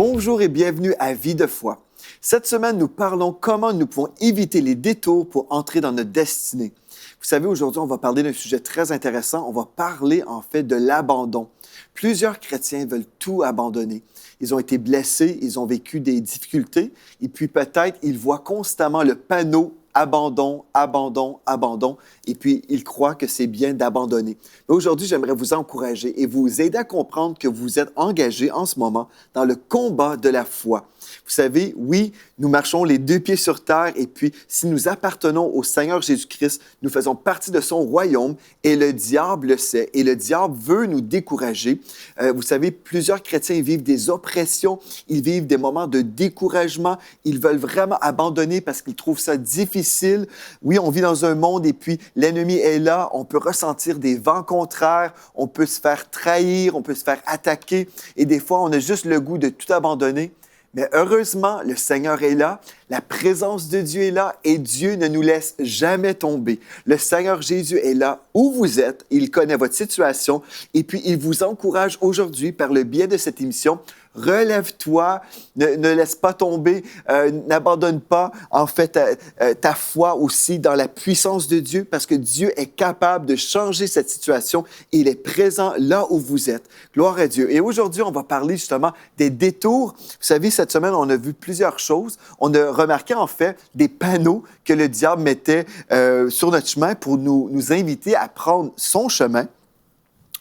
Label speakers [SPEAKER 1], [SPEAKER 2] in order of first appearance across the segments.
[SPEAKER 1] Bonjour et bienvenue à Vie de foi. Cette semaine, nous parlons comment nous pouvons éviter les détours pour entrer dans notre destinée. Vous savez, aujourd'hui, on va parler d'un sujet très intéressant. On va parler en fait de l'abandon. Plusieurs chrétiens veulent tout abandonner. Ils ont été blessés, ils ont vécu des difficultés et puis peut-être ils voient constamment le panneau abandon, abandon, abandon, et puis ils croient que c'est bien d'abandonner. Mais aujourd'hui, j'aimerais vous encourager et vous aider à comprendre que vous êtes engagés en ce moment dans le combat de la foi. Vous savez, oui, nous marchons les deux pieds sur terre et puis si nous appartenons au Seigneur Jésus-Christ, nous faisons partie de son royaume et le diable le sait et le diable veut nous décourager. Vous savez, plusieurs chrétiens vivent des oppressions, ils vivent des moments de découragement, ils veulent vraiment abandonner parce qu'ils trouvent ça difficile. Oui, on vit dans un monde et puis l'ennemi est là, on peut ressentir des vents contraires, on peut se faire trahir, on peut se faire attaquer et des fois, on a juste le goût de tout abandonner. Mais heureusement, le Seigneur est là, la présence de Dieu est là et Dieu ne nous laisse jamais tomber. Le Seigneur Jésus est là où vous êtes, il connaît votre situation et puis il vous encourage aujourd'hui par le biais de cette émission. Relève-toi, ne laisse pas tomber, n'abandonne pas en fait ta foi aussi dans la puissance de Dieu parce que Dieu est capable de changer cette situation et il est présent là où vous êtes. Gloire à Dieu. Et aujourd'hui, on va parler justement des détours. Vous savez, cette semaine, on a vu plusieurs choses. On a remarqué en fait des panneaux que le diable mettait sur notre chemin pour nous inviter à prendre son chemin.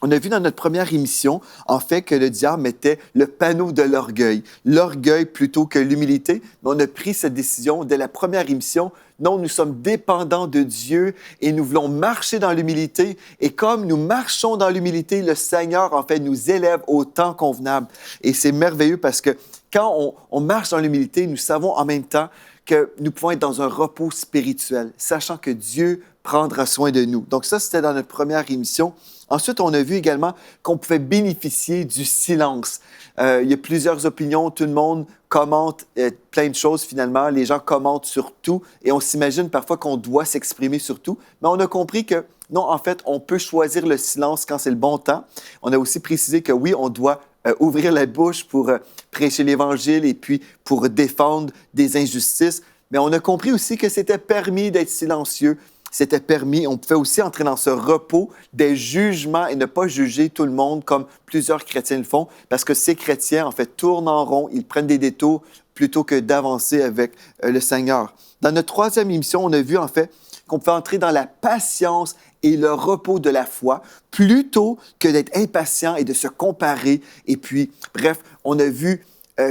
[SPEAKER 1] On a vu dans notre première émission, en fait, que le diable mettait le panneau de l'orgueil plutôt que l'humilité. Mais on a pris cette décision dès la première émission. Non, nous sommes dépendants de Dieu et nous voulons marcher dans l'humilité. Et comme nous marchons dans l'humilité, le Seigneur, en fait, nous élève au temps convenable. Et c'est merveilleux parce que quand on marche dans l'humilité, nous savons en même temps que nous pouvons être dans un repos spirituel, sachant que Dieu prendra soin de nous. Donc ça, c'était dans notre première émission. Ensuite, on a vu également qu'on pouvait bénéficier du silence. Il y a plusieurs opinions, tout le monde commente plein de choses finalement. Les gens commentent sur tout et on s'imagine parfois qu'on doit s'exprimer sur tout. Mais on a compris que non, en fait, on peut choisir le silence quand c'est le bon temps. On a aussi précisé que oui, on doit ouvrir la bouche pour prêcher l'Évangile et puis pour défendre des injustices. Mais on a compris aussi que c'était permis d'être silencieux. C'était permis. On pouvait aussi entrer dans ce repos des jugements et ne pas juger tout le monde comme plusieurs chrétiens le font parce que ces chrétiens, en fait, tournent en rond, ils prennent des détours plutôt que d'avancer avec le Seigneur. Dans notre troisième émission, on a vu, en fait, qu'on pouvait entrer dans la patience et le repos de la foi plutôt que d'être impatient et de se comparer. Et puis, bref, on a vu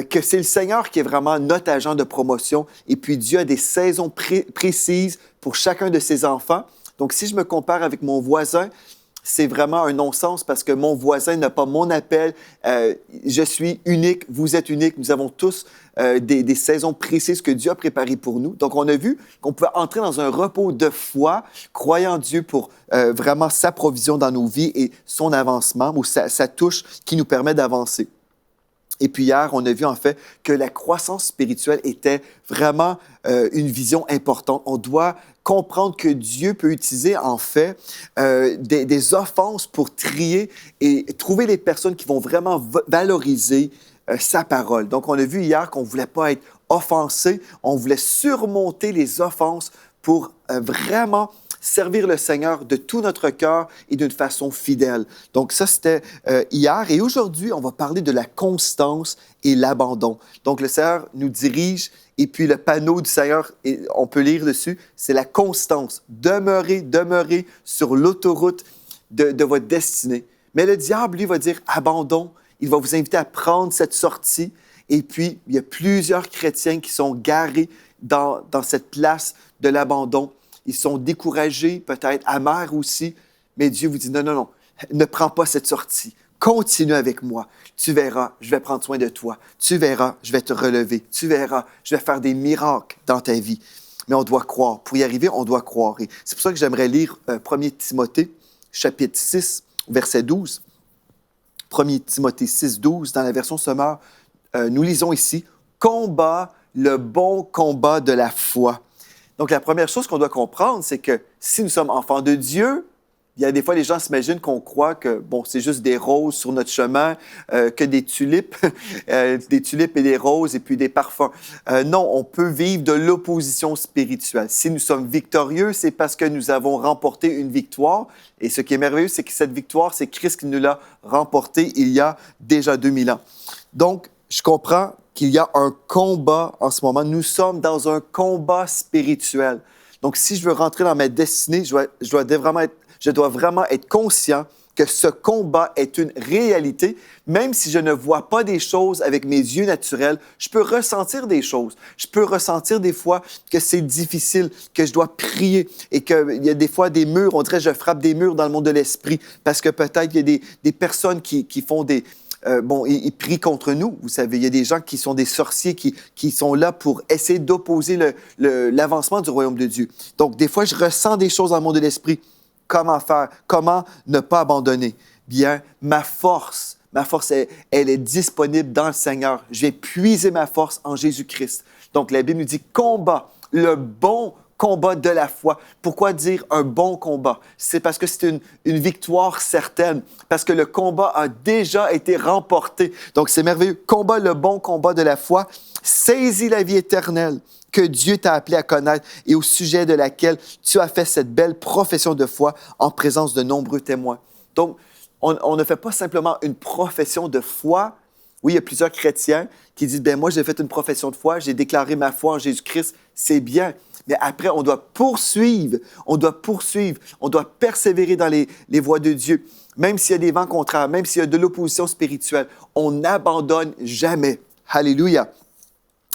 [SPEAKER 1] que c'est le Seigneur qui est vraiment notre agent de promotion et puis Dieu a des saisons précises pour chacun de ses enfants. Donc, si je me compare avec mon voisin, c'est vraiment un non-sens parce que mon voisin n'a pas mon appel. Je suis unique, vous êtes unique. Nous avons tous des saisons précises que Dieu a préparées pour nous. Donc, on a vu qu'on pouvait entrer dans un repos de foi, croyant en Dieu pour vraiment sa provision dans nos vies et son avancement ou sa touche qui nous permet d'avancer. Et puis hier, on a vu en fait que la croissance spirituelle était vraiment une vision importante. On doit comprendre que Dieu peut utiliser en fait des offenses pour trier et trouver les personnes qui vont vraiment valoriser sa parole. Donc, on a vu hier qu'on ne voulait pas être offensé, on voulait surmonter les offenses pour vraiment servir le Seigneur de tout notre cœur et d'une façon fidèle. Donc ça, c'était hier. Et aujourd'hui, on va parler de la constance et l'abandon. Donc le Seigneur nous dirige et puis le panneau du Seigneur, on peut lire dessus, c'est la constance. Demeurez sur l'autoroute de votre destinée. Mais le diable, lui, va dire abandon. Il va vous inviter à prendre cette sortie. Et puis, il y a plusieurs chrétiens qui sont garés dans cette place de l'abandon. Ils sont découragés, peut-être amers aussi, mais Dieu vous dit non, ne prends pas cette sortie. Continue avec moi. Tu verras, je vais prendre soin de toi. Tu verras, je vais te relever. Tu verras, je vais faire des miracles dans ta vie. Mais on doit croire. Pour y arriver, on doit croire. Et c'est pour ça que j'aimerais lire 1 Timothée, chapitre 6, verset 12. 1 Timothée 6, 12, dans la version Sommeur, nous lisons ici « Combat le bon combat de la foi ». Donc, la première chose qu'on doit comprendre, c'est que si nous sommes enfants de Dieu, Il y a des fois, les gens s'imaginent qu'on croit que, bon, c'est juste des roses sur notre chemin, que des tulipes, des tulipes et des roses et puis des parfums. Non, on peut vivre de l'opposition spirituelle. Si nous sommes victorieux, c'est parce que nous avons remporté une victoire. Et ce qui est merveilleux, c'est que cette victoire, c'est Christ qui nous l'a remportée il y a déjà 2000 ans. Donc, je comprends qu'il y a un combat en ce moment. Nous sommes dans un combat spirituel. Donc, si je veux rentrer dans ma destinée, je dois vraiment être conscient que ce combat est une réalité. Même si je ne vois pas des choses avec mes yeux naturels, je peux ressentir des choses. Je peux ressentir des fois que c'est difficile, que je dois prier et qu'il y a des fois des murs, on dirait que je frappe des murs dans le monde de l'esprit parce que peut-être il y a des personnes qui font des... ils prient contre nous, vous savez. Il y a des gens qui sont des sorciers qui sont là pour essayer d'opposer l'avancement du royaume de Dieu. Donc, des fois, je ressens des choses dans le monde de l'esprit. Comment faire? Comment ne pas abandonner? Bien, ma force, elle est disponible dans le Seigneur. Je vais puiser ma force en Jésus-Christ. Donc, la Bible nous dit combat, le bon combat de la foi. Pourquoi dire un bon combat? C'est parce que c'est une victoire certaine, parce que le combat a déjà été remporté. Donc, c'est merveilleux. Combat, le bon combat de la foi. Saisis la vie éternelle que Dieu t'a appelé à connaître et au sujet de laquelle tu as fait cette belle profession de foi en présence de nombreux témoins. Donc, on ne fait pas simplement une profession de foi. Oui, il y a plusieurs chrétiens qui disent, moi, j'ai fait une profession de foi, j'ai déclaré ma foi en Jésus-Christ, c'est bien. Mais après, on doit poursuivre, on doit persévérer dans les voies de Dieu. Même s'il y a des vents contraires, même s'il y a de l'opposition spirituelle, on n'abandonne jamais. Alléluia.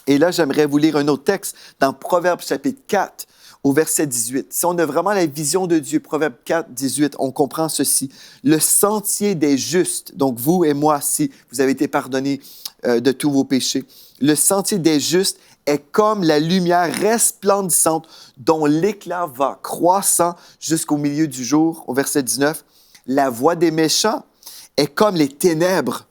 [SPEAKER 1] Et là, j'aimerais vous lire un autre texte dans Proverbes chapitre 4, au verset 18. Si on a vraiment la vision de Dieu, Proverbes 4, 18, on comprend ceci. Le sentier des justes, donc vous et moi, si vous avez été pardonnés de tous vos péchés, le sentier des justes est comme la lumière resplendissante dont l'éclat va croissant jusqu'au milieu du jour, au verset 19. La voie des méchants est comme les ténèbres.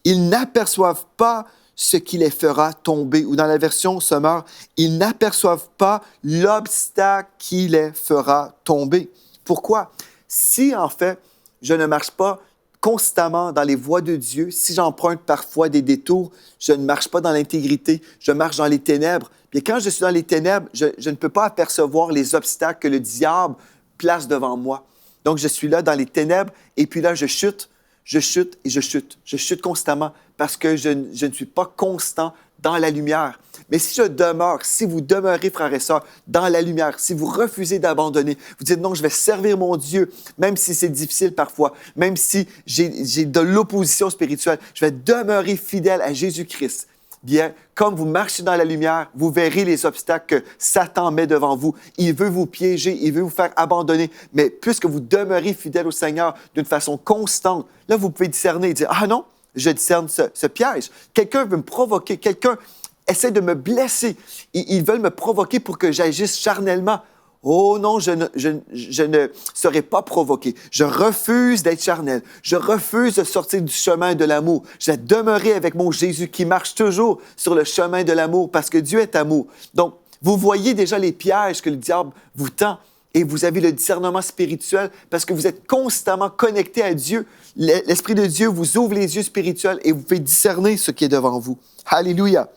[SPEAKER 1] Ils n'aperçoivent pas ce qui les fera tomber. Ou dans la version Sommeur, ils n'aperçoivent pas l'obstacle qui les fera tomber. Pourquoi? Si, en fait, je ne marche pas constamment dans les voies de Dieu, si j'emprunte parfois des détours, je ne marche pas dans l'intégrité, je marche dans les ténèbres. Puis quand je suis dans les ténèbres, je ne peux pas apercevoir les obstacles que le diable place devant moi. Donc, je suis là dans les ténèbres et puis là, je chute et je chute. Je chute constamment parce que je ne suis pas constant dans la lumière. Mais si je demeure, si vous demeurez, frères et sœurs, dans la lumière, si vous refusez d'abandonner, vous dites non, je vais servir mon Dieu, même si c'est difficile parfois, même si j'ai de l'opposition spirituelle, je vais demeurer fidèle à Jésus-Christ. Bien, comme vous marchez dans la lumière, vous verrez les obstacles que Satan met devant vous. Il veut vous piéger, il veut vous faire abandonner. Mais puisque vous demeurez fidèle au Seigneur d'une façon constante, là, vous pouvez discerner et dire, ah non, je discerne ce piège. Quelqu'un veut me provoquer, quelqu'un essaie de me blesser. Ils veulent me provoquer pour que j'agisse charnellement. Oh non, je ne serai pas provoqué. Je refuse d'être charnel. Je refuse de sortir du chemin de l'amour. Je vais demeurer avec mon Jésus qui marche toujours sur le chemin de l'amour parce que Dieu est amour. Donc, vous voyez déjà les pièges que le diable vous tend et vous avez le discernement spirituel parce que vous êtes constamment connecté à Dieu. L'Esprit de Dieu vous ouvre les yeux spirituels et vous pouvez discerner ce qui est devant vous. Alléluia.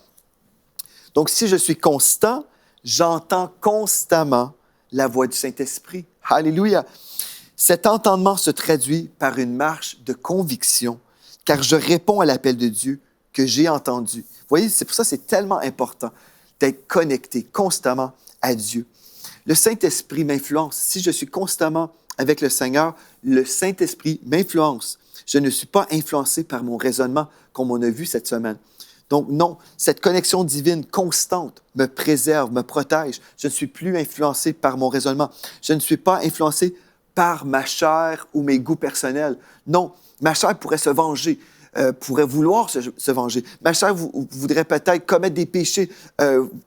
[SPEAKER 1] Donc, si je suis constant, j'entends constamment la voix du Saint-Esprit. Alléluia. Cet entendement se traduit par une marche de conviction, car je réponds à l'appel de Dieu que j'ai entendu. Vous voyez, c'est pour ça que c'est tellement important d'être connecté constamment à Dieu. Le Saint-Esprit m'influence. Si je suis constamment avec le Seigneur, le Saint-Esprit m'influence. Je ne suis pas influencé par mon raisonnement, comme on a vu cette semaine. Donc non, cette connexion divine constante me préserve, me protège. Je ne suis plus influencé par mon raisonnement. Je ne suis pas influencé par ma chair ou mes goûts personnels. Non, ma chair pourrait se venger, pourrait vouloir se venger. Ma chair voudrait peut-être commettre des péchés.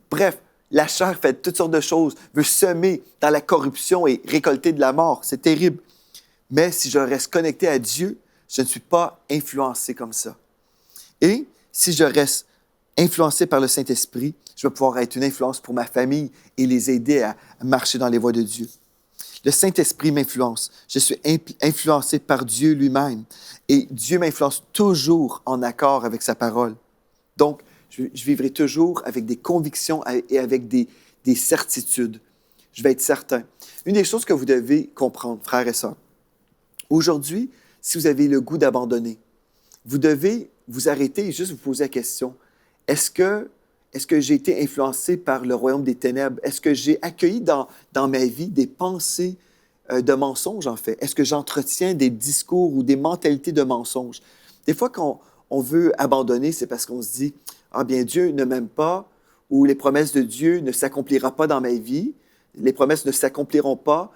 [SPEAKER 1] Bref, la chair fait toutes sortes de choses, veut semer dans la corruption et récolter de la mort. C'est terrible. Mais si je reste connecté à Dieu, je ne suis pas influencé comme ça. Et si je reste influencé par le Saint-Esprit, je vais pouvoir être une influence pour ma famille et les aider à marcher dans les voies de Dieu. Le Saint-Esprit m'influence. Je suis influencé par Dieu lui-même. Et Dieu m'influence toujours en accord avec sa parole. Donc, je vivrai toujours avec des convictions et avec des certitudes. Je vais être certain. Une des choses que vous devez comprendre, frères et sœurs, aujourd'hui, si vous avez le goût d'abandonner, vous devez vous arrêter et juste vous poser la question, est-ce que j'ai été influencé par le royaume des ténèbres? Est-ce que j'ai accueilli dans ma vie des pensées de mensonges, en fait? Est-ce que j'entretiens des discours ou des mentalités de mensonges? Des fois, quand on veut abandonner, c'est parce qu'on se dit, ah bien, Dieu ne m'aime pas, ou les promesses de Dieu ne s'accompliront pas dans ma vie, les promesses ne s'accompliront pas,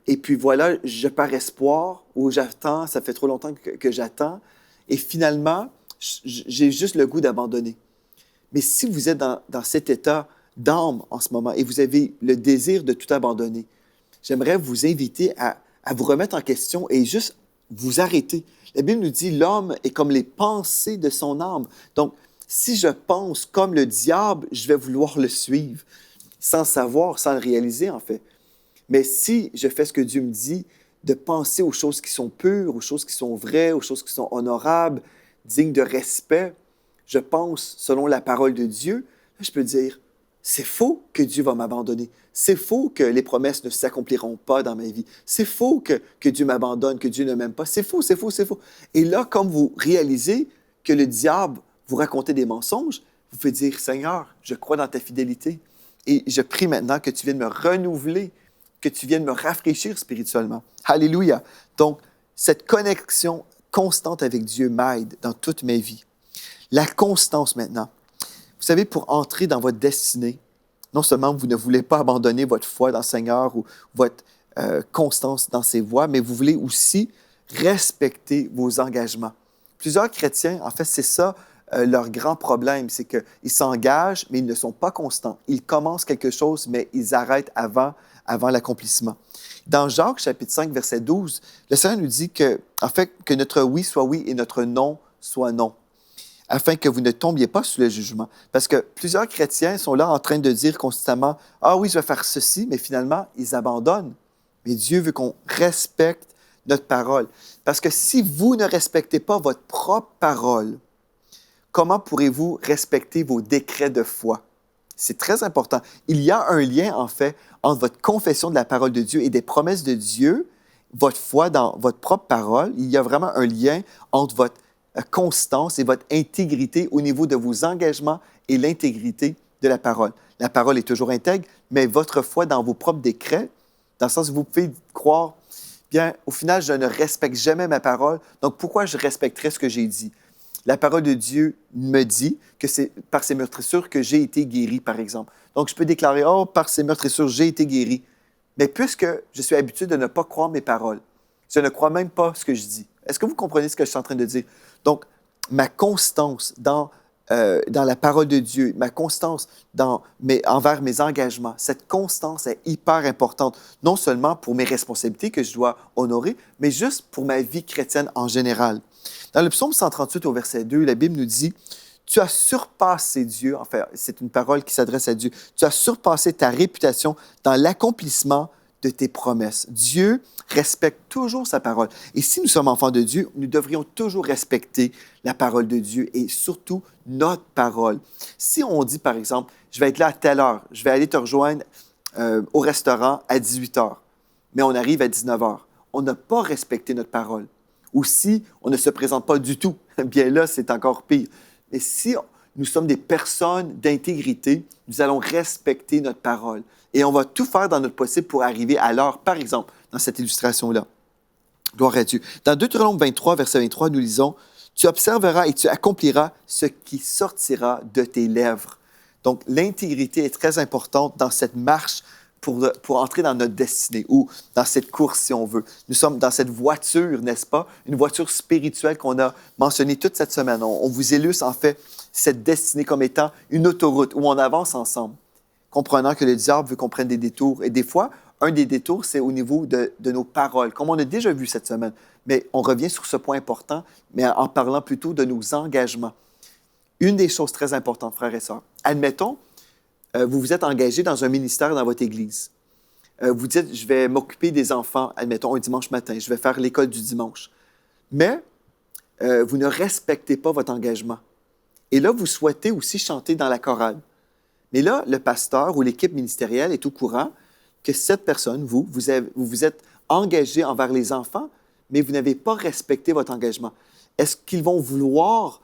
[SPEAKER 1] et puis voilà, je perds espoir, ou j'attends, ça fait trop longtemps que j'attends, et finalement, j'ai juste le goût d'abandonner. Mais si vous êtes dans cet état d'âme en ce moment et vous avez le désir de tout abandonner, j'aimerais vous inviter à vous remettre en question et juste vous arrêter. La Bible nous dit, l'homme est comme les pensées de son âme. Donc, si je pense comme le diable, je vais vouloir le suivre, sans savoir, sans le réaliser en fait. Mais si je fais ce que Dieu me dit, de penser aux choses qui sont pures, aux choses qui sont vraies, aux choses qui sont honorables, dignes de respect, je pense selon la parole de Dieu, là, je peux dire, c'est faux que Dieu va m'abandonner. C'est faux que les promesses ne s'accompliront pas dans ma vie. C'est faux que Dieu m'abandonne, que Dieu ne m'aime pas. C'est faux, c'est faux, c'est faux. Et là, comme vous réalisez que le diable vous racontait des mensonges, vous pouvez dire, Seigneur, je crois dans ta fidélité. Et je prie maintenant que tu viennes me renouveler, que tu viennes me rafraîchir spirituellement. Alléluia. Donc, cette connexion constante avec Dieu m'aide dans toute ma vie. La constance maintenant. Vous savez, pour entrer dans votre destinée, non seulement vous ne voulez pas abandonner votre foi dans le Seigneur ou votre constance dans ses voies, mais vous voulez aussi respecter vos engagements. Plusieurs chrétiens, en fait, c'est ça leur grand problème, c'est qu'ils s'engagent, mais ils ne sont pas constants. Ils commencent quelque chose, mais ils arrêtent avant l'accomplissement. Dans Jacques, chapitre 5, verset 12, le Seigneur nous dit que, en fait, que notre oui soit oui et notre non soit non, afin que vous ne tombiez pas sous le jugement. Parce que plusieurs chrétiens sont là en train de dire constamment « Ah oui, je vais faire ceci », mais finalement, ils abandonnent. Mais Dieu veut qu'on respecte notre parole. Parce que si vous ne respectez pas votre propre parole, comment pourrez-vous respecter vos décrets de foi? C'est très important. Il y a un lien, en fait, entre votre confession de la parole de Dieu et des promesses de Dieu, votre foi dans votre propre parole. Il y a vraiment un lien entre votre constance et votre intégrité au niveau de vos engagements et l'intégrité de la parole. La parole est toujours intègre, mais votre foi dans vos propres décrets, dans le sens où vous pouvez croire, bien, au final, je ne respecte jamais ma parole, donc pourquoi je respecterais ce que j'ai dit? La parole de Dieu me dit que c'est par ses meurtrissures que j'ai été guéri, par exemple. Donc, je peux déclarer, oh, par ses meurtrissures, j'ai été guéri. Mais puisque je suis habitué de ne pas croire mes paroles, je ne crois même pas ce que je dis. Est-ce que vous comprenez ce que je suis en train de dire? Donc, ma constance dans la parole de Dieu, ma constance envers mes engagements, cette constance est hyper importante, non seulement pour mes responsabilités que je dois honorer, mais juste pour ma vie chrétienne en général. Dans le psaume 138 au verset 2, la Bible nous dit « Tu as surpassé Dieu », enfin, c'est une parole qui s'adresse à Dieu, « Tu as surpassé ta réputation dans l'accomplissement de tes promesses. » Dieu respecte toujours sa parole. Et si nous sommes enfants de Dieu, nous devrions toujours respecter la parole de Dieu et surtout notre parole. Si on dit, par exemple, je vais être là à telle heure, je vais aller te rejoindre au restaurant à 18 heures, mais on arrive à 19 heures, on n'a pas respecté notre parole. Ou si on ne se présente pas du tout, bien là, c'est encore pire. Mais si nous sommes des personnes d'intégrité, nous allons respecter notre parole. Et on va tout faire dans notre possible pour arriver à l'heure, par exemple, dans cette illustration-là. Gloire à Dieu. Dans Deutéronome 23, verset 23, nous lisons « Tu observeras et tu accompliras ce qui sortira de tes lèvres. » Donc, l'intégrité est très importante dans cette marche pour entrer dans notre destinée ou dans cette course, si on veut. Nous sommes dans cette voiture, n'est-ce pas? Une voiture spirituelle qu'on a mentionnée toute cette semaine. On vous illustre, en fait, cette destinée comme étant une autoroute où on avance ensemble, comprenant que le diable veut qu'on prenne des détours. Et des fois, un des détours, c'est au niveau de nos paroles, comme on a déjà vu cette semaine. Mais on revient sur ce point important, mais en parlant plutôt de nos engagements. Une des choses très importantes, frères et sœurs, admettons, vous vous êtes engagé dans un ministère dans votre Église. Vous dites, je vais m'occuper des enfants, admettons, un dimanche matin, je vais faire l'école du dimanche. Mais vous ne respectez pas votre engagement. Et là, vous souhaitez aussi chanter dans la chorale. Mais là, le pasteur ou l'équipe ministérielle est au courant que cette personne, vous êtes engagé envers les enfants, mais vous n'avez pas respecté votre engagement. Est-ce qu'ils vont vouloir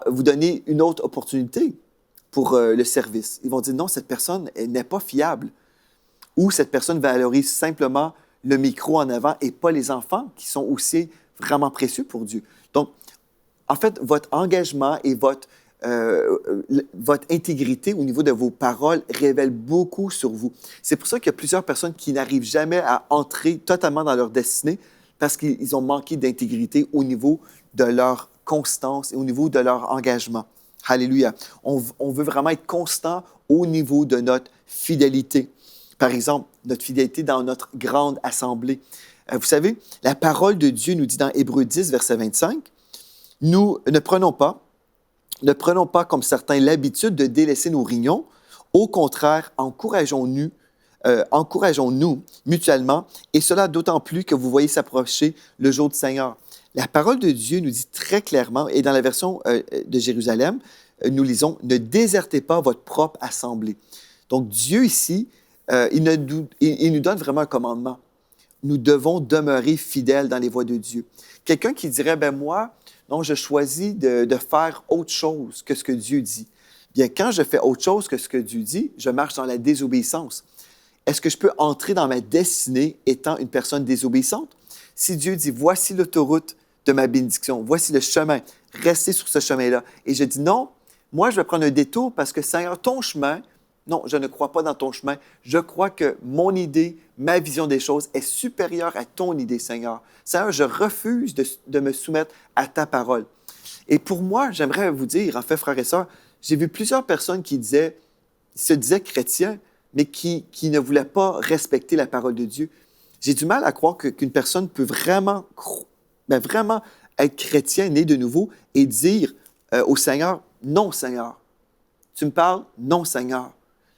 [SPEAKER 1] vous donner une autre opportunité pour le service? Ils vont dire non, cette personne n'est pas fiable. Ou cette personne valorise simplement le micro en avant et pas les enfants qui sont aussi vraiment précieux pour Dieu. Donc, en fait, votre engagement et votre intégrité au niveau de vos paroles révèlent beaucoup sur vous. C'est pour ça qu'il y a plusieurs personnes qui n'arrivent jamais à entrer totalement dans leur destinée parce qu'ils ont manqué d'intégrité au niveau de leur constance et au niveau de leur engagement. Alléluia. On veut vraiment être constant au niveau de notre fidélité. Par exemple, notre fidélité dans notre grande assemblée. Vous savez, la parole de Dieu nous dit dans Hébreux 10, verset 25, « Nous ne prenons pas comme certains l'habitude de délaisser nos réunions. Au contraire, encourageons-nous mutuellement, et cela d'autant plus que vous voyez s'approcher le jour du Seigneur. » La parole de Dieu nous dit très clairement, et dans la version de Jérusalem, nous lisons « Ne désertez pas votre propre assemblée. » Donc Dieu ici, il nous donne vraiment un commandement. Nous devons demeurer fidèles dans les voies de Dieu. Quelqu'un qui dirait, ben moi, non, je choisis de faire autre chose que ce que Dieu dit. Bien, quand je fais autre chose que ce que Dieu dit, je marche dans la désobéissance. Est-ce que je peux entrer dans ma destinée étant une personne désobéissante? Si Dieu dit, voici l'autoroute de ma bénédiction, voici le chemin, restez sur ce chemin-là. Et je dis, non, moi, je vais prendre un détour parce que, Seigneur, ton chemin, non, je ne crois pas dans ton chemin. Je crois que mon idée, ma vision des choses est supérieure à ton idée, Seigneur. Seigneur, je refuse de me soumettre à ta parole. Et pour moi, j'aimerais vous dire, en fait, frères et sœurs, j'ai vu plusieurs personnes qui se disaient chrétiens, mais qui ne voulaient pas respecter la parole de Dieu. J'ai du mal à croire qu'une personne peut vraiment être chrétien, né de nouveau, et dire au Seigneur, non, Seigneur. Tu me parles? Non, Seigneur.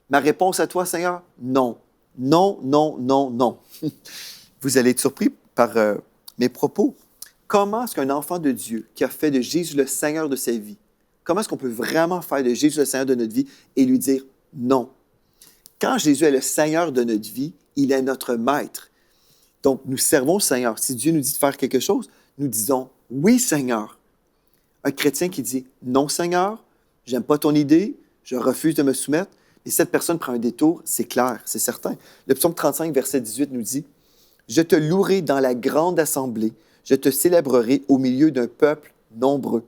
[SPEAKER 1] Ma réponse à toi, Seigneur, non. Non, non, non, non. Vous allez être surpris par mes propos. Comment est-ce qu'un enfant de Dieu qui a fait de Jésus le Seigneur de sa vie, comment est-ce qu'on peut vraiment faire de Jésus le Seigneur de notre vie et lui dire non? Quand Jésus est le Seigneur de notre vie, il est notre maître. Donc, nous servons le Seigneur. Si Dieu nous dit de faire quelque chose, nous disons oui, Seigneur. Un chrétien qui dit non, Seigneur, j'aime pas ton idée, je refuse de me soumettre, et cette personne prend un détour, c'est clair, c'est certain. Le psaume 35, verset 18 nous dit « Je te louerai dans la grande assemblée, je te célébrerai au milieu d'un peuple nombreux. »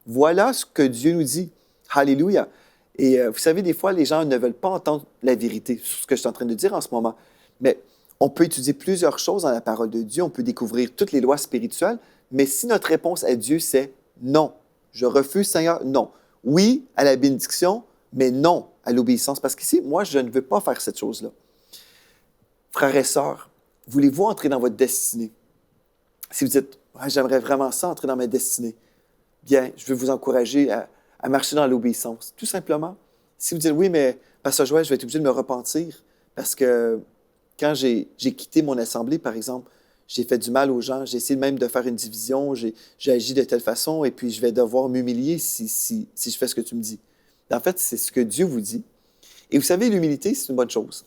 [SPEAKER 1] Voilà ce que Dieu nous dit. Alléluia. Et vous savez, des fois, les gens ne veulent pas entendre la vérité sur ce que je suis en train de dire en ce moment. Mais on peut étudier plusieurs choses dans la parole de Dieu, on peut découvrir toutes les lois spirituelles, mais si notre réponse à Dieu, c'est « Non, je refuse, Seigneur, non. » Oui à la bénédiction, mais non à l'obéissance. Parce qu'ici, moi, je ne veux pas faire cette chose-là. Frères et sœurs, voulez-vous entrer dans votre destinée? Si vous dites, ouais, j'aimerais vraiment ça, entrer dans ma destinée, bien, je veux vous encourager à marcher dans l'obéissance. Tout simplement. Si vous dites, oui, mais Pasteur Joël, je vais être obligé de me repentir parce que quand j'ai quitté mon assemblée, par exemple, j'ai fait du mal aux gens, j'ai essayé même de faire une division, j'ai agi de telle façon et puis je vais devoir m'humilier si je fais ce que tu me dis. En fait, c'est ce que Dieu vous dit. Et vous savez, l'humilité, c'est une bonne chose.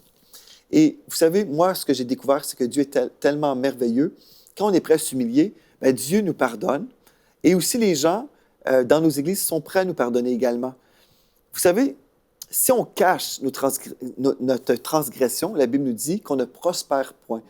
[SPEAKER 1] Et vous savez, moi, ce que j'ai découvert, c'est que Dieu est tellement merveilleux. Quand on est prêt à s'humilier, bien, Dieu nous pardonne. Et aussi, les gens dans nos églises sont prêts à nous pardonner également. Vous savez, si on cache notre transgression, la Bible nous dit qu'on ne prospère point.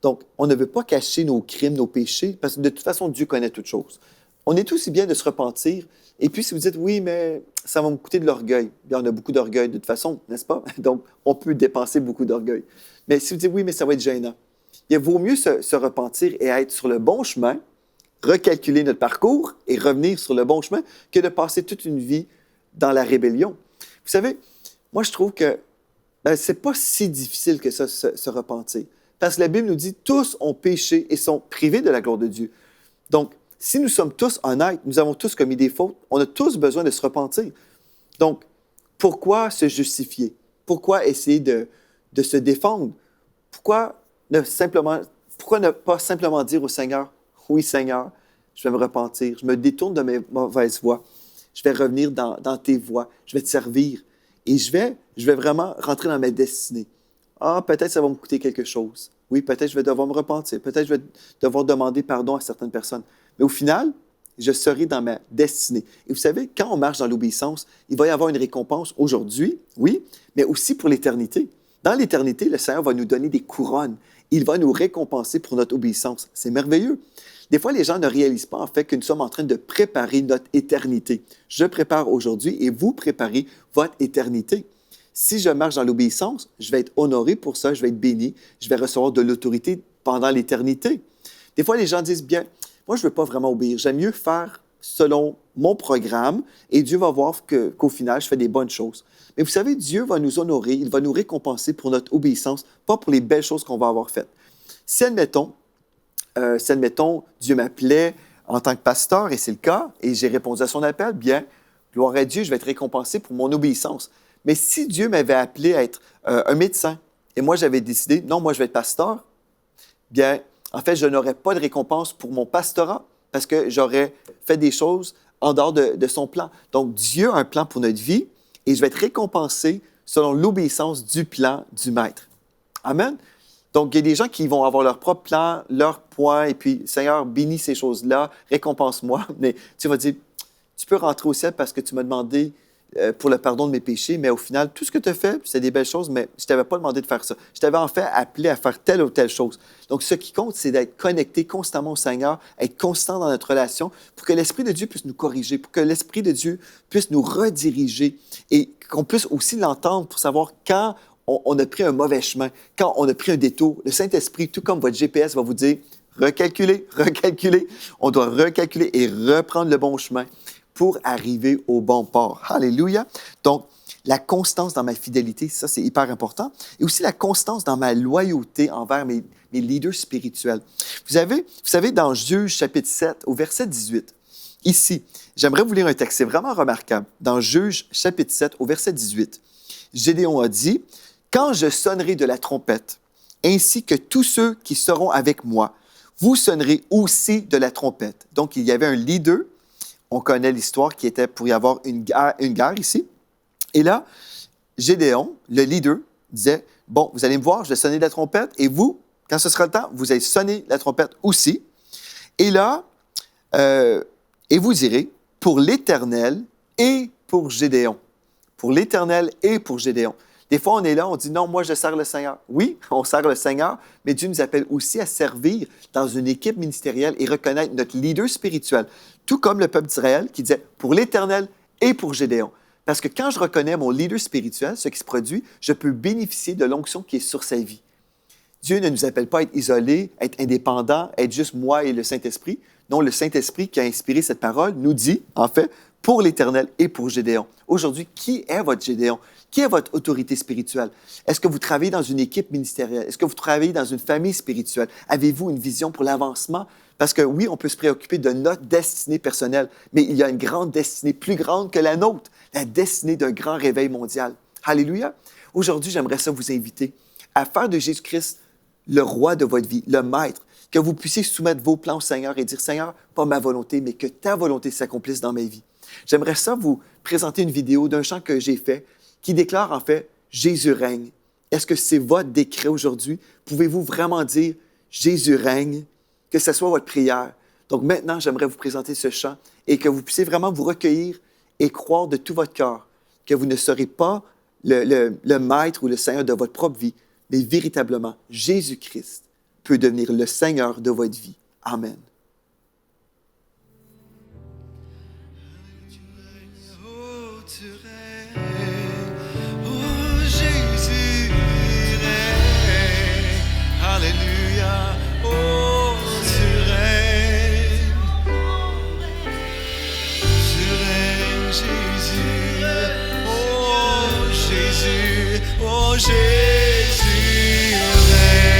[SPEAKER 1] Donc, on ne veut pas cacher nos crimes, nos péchés, parce que de toute façon, Dieu connaît toutes choses. On est aussi bien de se repentir. Et puis, si vous dites, oui, mais ça va me coûter de l'orgueil. Bien, on a beaucoup d'orgueil de toute façon, n'est-ce pas? Donc, on peut dépenser beaucoup d'orgueil. Mais si vous dites, oui, mais ça va être gênant. Il vaut mieux se repentir et être sur le bon chemin, recalculer notre parcours et revenir sur le bon chemin que de passer toute une vie dans la rébellion. Vous savez, moi, je trouve que c'est pas si difficile que ça, se repentir. Parce que la Bible nous dit, tous ont péché et sont privés de la gloire de Dieu. Donc, si nous sommes tous honnêtes, nous avons tous commis des fautes, on a tous besoin de se repentir. Donc, pourquoi se justifier? Pourquoi essayer de se défendre? pourquoi pourquoi ne pas simplement dire au Seigneur, oui Seigneur, je vais me repentir, je me détourne de mes mauvaises voies, je vais revenir dans tes voies, je vais te servir et je vais vraiment rentrer dans ma destinée. Ah, peut-être ça va me coûter quelque chose. Oui, peut-être je vais devoir me repentir, peut-être je vais devoir demander pardon à certaines personnes. Mais au final, je serai dans ma destinée. Et vous savez, quand on marche dans l'obéissance, il va y avoir une récompense aujourd'hui, oui, mais aussi pour l'éternité. Dans l'éternité, le Seigneur va nous donner des couronnes. Il va nous récompenser pour notre obéissance. C'est merveilleux. Des fois, les gens ne réalisent pas en fait que nous sommes en train de préparer notre éternité. Je prépare aujourd'hui et vous préparez votre éternité. Si je marche dans l'obéissance, je vais être honoré pour ça, je vais être béni, je vais recevoir de l'autorité pendant l'éternité. Des fois, les gens disent, bien, moi, je ne veux pas vraiment obéir. J'aime mieux faire selon mon programme et Dieu va voir qu'au final, je fais des bonnes choses. Mais vous savez, Dieu va nous honorer, il va nous récompenser pour notre obéissance, pas pour les belles choses qu'on va avoir faites. Si, admettons, Dieu m'appelait en tant que pasteur, et c'est le cas, et j'ai répondu à son appel, bien, gloire à Dieu, je vais être récompensé pour mon obéissance. Mais si Dieu m'avait appelé à être un médecin, et moi, j'avais décidé, non, moi, je vais être pasteur, bien, en fait, je n'aurais pas de récompense pour mon pastorat parce que j'aurais fait des choses en dehors de son plan. Donc, Dieu a un plan pour notre vie et je vais être récompensé selon l'obéissance du plan du Maître. Amen. Donc, il y a des gens qui vont avoir leur propre plan, leur point, et puis, Seigneur, bénis ces choses-là, récompense-moi. Mais tu vas dire, tu peux rentrer au ciel parce que tu m'as demandé pour le pardon de mes péchés, mais au final, tout ce que tu as fait, c'est des belles choses, mais je ne t'avais pas demandé de faire ça. Je t'avais en fait appelé à faire telle ou telle chose. Donc, ce qui compte, c'est d'être connecté constamment au Seigneur, être constant dans notre relation pour que l'Esprit de Dieu puisse nous corriger, pour que l'Esprit de Dieu puisse nous rediriger et qu'on puisse aussi l'entendre pour savoir quand on a pris un mauvais chemin, quand on a pris un détour. Le Saint-Esprit, tout comme votre GPS, va vous dire recalculer, recalculer. On doit recalculer et reprendre le bon chemin pour arriver au bon port. Alléluia! Donc, la constance dans ma fidélité, ça, c'est hyper important. Et aussi la constance dans ma loyauté envers mes leaders spirituels. Vous savez, dans Juge chapitre 7, au verset 18, ici, j'aimerais vous lire un texte, c'est vraiment remarquable. Dans Juge chapitre 7, au verset 18, Gédéon a dit, « Quand je sonnerai de la trompette, ainsi que tous ceux qui seront avec moi, vous sonnerez aussi de la trompette. » Donc, il y avait un leader. On connaît l'histoire qui était pour y avoir une guerre ici. Et là, Gédéon, le leader, disait, « Bon, vous allez me voir, je vais sonner la trompette, et vous, quand ce sera le temps, vous allez sonner la trompette aussi. Et là, et vous direz, pour l'Éternel et pour Gédéon. » Pour l'Éternel et pour Gédéon. Des fois, on est là, on dit, non, moi, je sers le Seigneur. Oui, on sert le Seigneur, mais Dieu nous appelle aussi à servir dans une équipe ministérielle et reconnaître notre leader spirituel. Tout comme le peuple d'Israël qui disait, pour l'Éternel et pour Gédéon. Parce que quand je reconnais mon leader spirituel, ce qui se produit, je peux bénéficier de l'onction qui est sur sa vie. Dieu ne nous appelle pas à être isolés, à être indépendants, à être juste moi et le Saint-Esprit. Non, le Saint-Esprit qui a inspiré cette parole nous dit, en fait, pour l'Éternel et pour Gédéon. Aujourd'hui, qui est votre Gédéon? Qui est votre autorité spirituelle? Est-ce que vous travaillez dans une équipe ministérielle? Est-ce que vous travaillez dans une famille spirituelle? Avez-vous une vision pour l'avancement? Parce que oui, on peut se préoccuper de notre destinée personnelle, mais il y a une grande destinée, plus grande que la nôtre, la destinée d'un grand réveil mondial. Alléluia! Aujourd'hui, j'aimerais ça vous inviter à faire de Jésus-Christ le roi de votre vie, le maître, que vous puissiez soumettre vos plans au Seigneur et dire, Seigneur, pas ma volonté, mais que ta volonté s'accomplisse dans ma vie. J'aimerais ça vous présenter une vidéo d'un chant que j'ai fait qui déclare en fait « Jésus règne ». Est-ce que c'est votre décret aujourd'hui? Pouvez-vous vraiment dire « Jésus règne », que ce soit votre prière? Donc maintenant, j'aimerais vous présenter ce chant et que vous puissiez vraiment vous recueillir et croire de tout votre cœur que vous ne serez pas le maître ou le Seigneur de votre propre vie, mais véritablement, Jésus-Christ peut devenir le Seigneur de votre vie. Amen.
[SPEAKER 2] Alléluia, oh tu règnes, Jésus, oh Jésus, oh Jésus règne.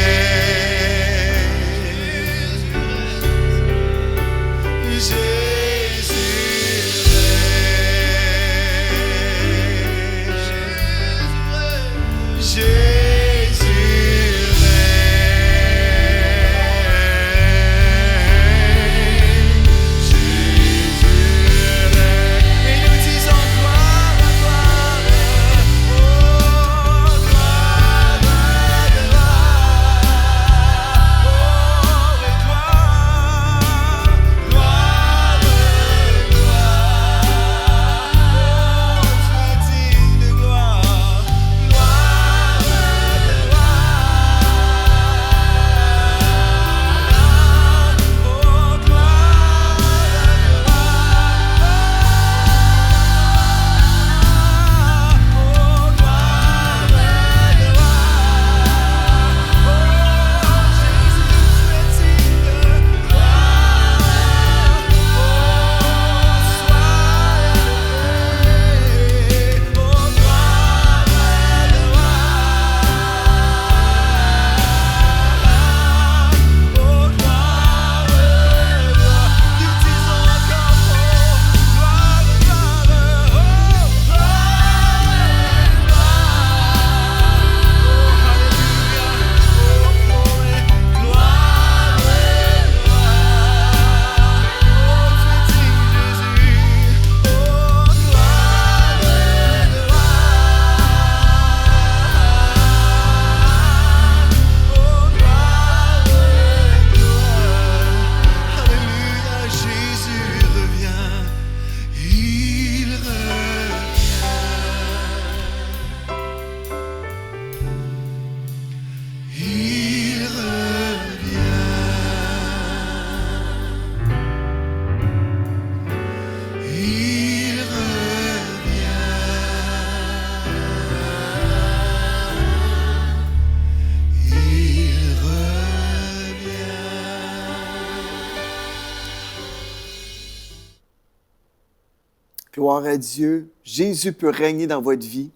[SPEAKER 1] Gloire à Dieu. Jésus peut régner dans votre vie.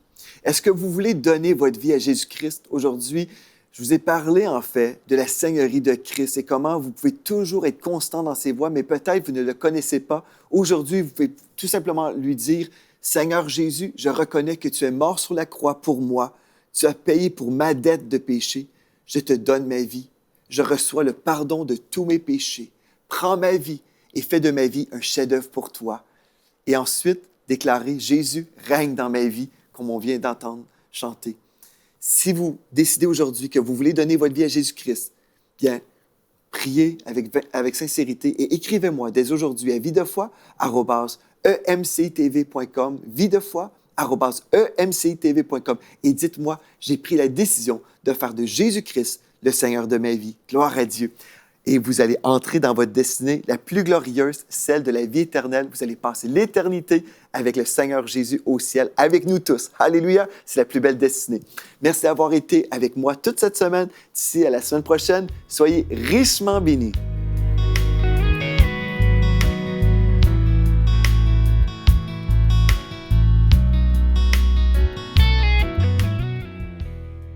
[SPEAKER 1] Est-ce que vous voulez donner votre vie à Jésus-Christ aujourd'hui? Je vous ai parlé, en fait, de la Seigneurie de Christ et comment vous pouvez toujours être constant dans ses voies, mais peut-être vous ne le connaissez pas. Aujourd'hui, vous pouvez tout simplement lui dire, « Seigneur Jésus, je reconnais que tu es mort sur la croix pour moi. Tu as payé pour ma dette de péché. Je te donne ma vie. Je reçois le pardon de tous mes péchés. Prends ma vie et fais de ma vie un chef-d'œuvre pour toi. » Et ensuite, déclarer, « Jésus règne dans ma vie », comme on vient d'entendre chanter. Si vous décidez aujourd'hui que vous voulez donner votre vie à Jésus-Christ, bien, priez avec sincérité et écrivez-moi dès aujourd'hui à videfoi@emctv.com, videfoi@emctv.com et dites-moi, j'ai pris la décision de faire de Jésus-Christ le Seigneur de ma vie. Gloire à Dieu. Et vous allez entrer dans votre destinée la plus glorieuse, celle de la vie éternelle. Vous allez passer l'éternité avec le Seigneur Jésus au ciel, avec nous tous. Alléluia, c'est la plus belle destinée. Merci d'avoir été avec moi toute cette semaine. D'ici à la semaine prochaine, soyez richement bénis.